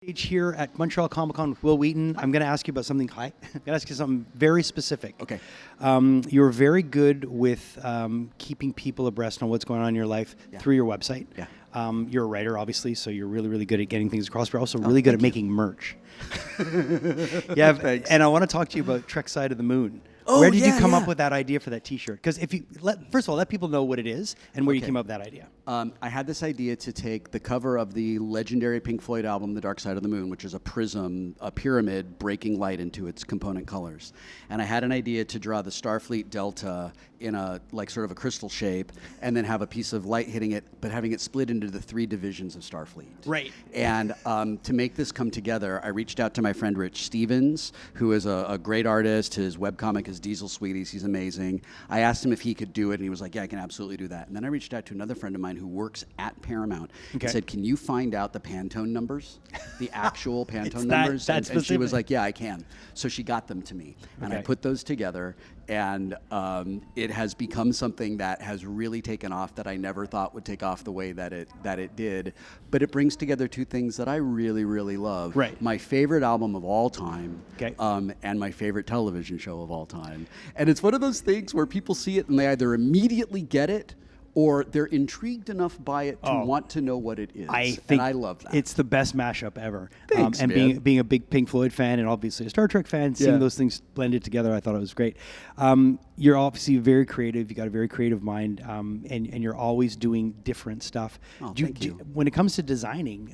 Stage here at Montreal Comiccon with Wil Wheaton. I'm going to ask you about something. I'm going to ask you something very specific. Okay. You're very good with keeping people abreast on what's going on in your life through your website. Yeah. You're a writer, obviously, so you're really, really good at getting things across. You're also really good at making merch. Yeah, and I want to talk to you about Trek Side of the Moon. Oh, Where did you come up with that idea for that T-shirt? Because if you first of all, let people know what it is and where you came up with that idea. I had this idea to take the cover of the legendary Pink Floyd album, The Dark Side of the Moon, which is a prism, a pyramid breaking light into its component colors. And I had an idea to draw the Starfleet Delta in a sort of a crystal shape, and then have a piece of light hitting it, but having it split into the three divisions of Starfleet. Right. And to make this come together, I reached out to my friend Rich Stevens, who is a great artist. His webcomic is Diesel Sweeties. He's amazing. I asked him if he could do it, and he was like, yeah, I can absolutely do that. And then I reached out to another friend of mine who works at Paramount. Okay. And said, can you find out the Pantone numbers, the actual Pantone numbers? And she was like, yeah, I can. So she got them to me, and I put those together, and it has become something that has really taken off that I never thought would take off the way that it did. But it brings together two things that I really, really love. Right. My favorite album of all time, and my favorite television show of all time. And it's one of those things where people see it and they either immediately get it, or they're intrigued enough by it to want to know what it is. And I love that. It's the best mashup ever. Thanks, and man. being a big Pink Floyd fan and obviously a Star Trek fan, seeing those things blended together, I thought it was great. You're obviously very creative. You got a very creative mind, and you're always doing different stuff. Oh, thank you. When it comes to designing,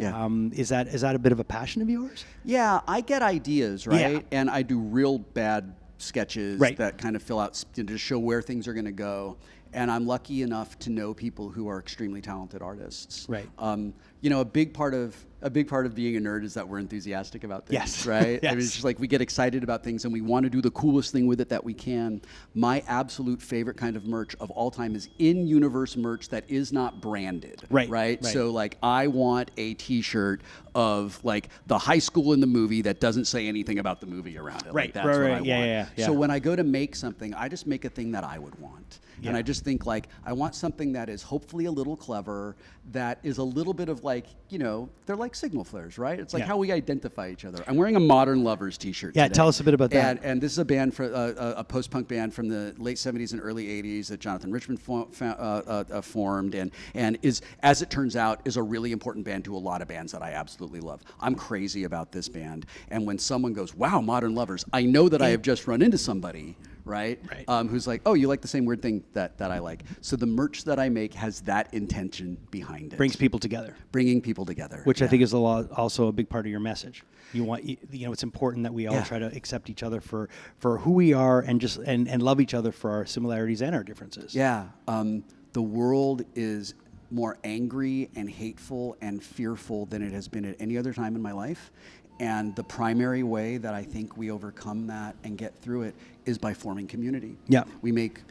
is that a bit of a passion of yours? Yeah, I get ideas, right? Yeah. And I do real bad sketches that kind of fill out to just show where things are going to go. And I'm lucky enough to know people who are extremely talented artists. Right. A big part of being a nerd is that we're enthusiastic about things. Yes. Right. Yes. I mean, it's just like we get excited about things and we want to do the coolest thing with it that we can. My absolute favorite kind of merch of all time is in-universe merch that is not branded. Right. So I want a T-shirt of the high school in the movie that doesn't say anything about the movie around it. Right. That's what I want. Yeah. So when I go to make something, I just make a thing that I would want. Yeah. And I just think I want something that is hopefully a little clever, that is a little bit of they're like signal flares, right? It's how we identify each other. I'm wearing a Modern Lovers T-shirt today. Tell us a bit about that. And this is a band, a post-punk band from the late 70s and early 80s that Jonathan Richman formed, and is, as it turns out, is a really important band to a lot of bands that I absolutely love. I'm crazy about this band, and when someone goes, wow, Modern Lovers, I know that I have just run into somebody, right? Who's like, oh, you like the same weird thing that I like. So the merch that I make has that intention behind it. Brings people together. Bringing people together. Which I think is also a big part of your message. You want, it's important that we all try to accept each other for who we are and love each other for our similarities and our differences. Yeah. The world is more angry and hateful and fearful than it has been at any other time in my life. And the primary way that I think we overcome that and get through it is by forming community. Yeah. We make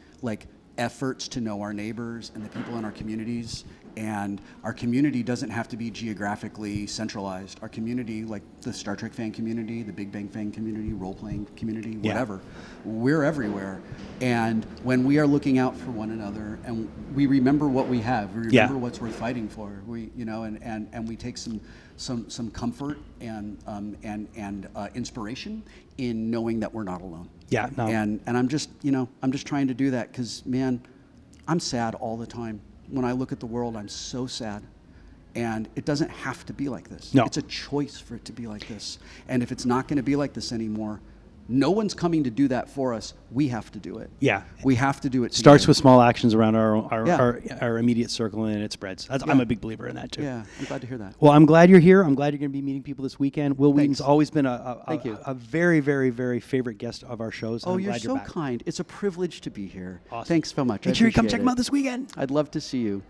efforts to know our neighbors and the people in our communities, and our community doesn't have to be geographically centralized. Our community, like the Star Trek fan community, the Big Bang fan community, role-playing community, whatever, we're everywhere. And when we are looking out for one another, and we remember what we have, we remember what's worth fighting for, and we take some comfort and inspiration in knowing that we're not alone. Yeah. No. And I'm just trying to do that because, man, I'm sad all the time. When I look at the world, I'm so sad. And it doesn't have to be like this. No. It's a choice for it to be like this. And if it's not going to be like this anymore, no one's coming to do that for us. We have to do it. Yeah. We have to do it together. Starts with small actions around our immediate circle, and it spreads. I'm a big believer in that too. Yeah, I'm glad to hear that. Well, I'm glad you're here. I'm glad you're going to be meeting people this weekend. Wil Wheaton's always been a very, very, very favorite guest of our shows. Oh, you're so kind. It's a privilege to be here. Awesome. Thanks so much. Make sure you come check them out this weekend. I'd love to see you.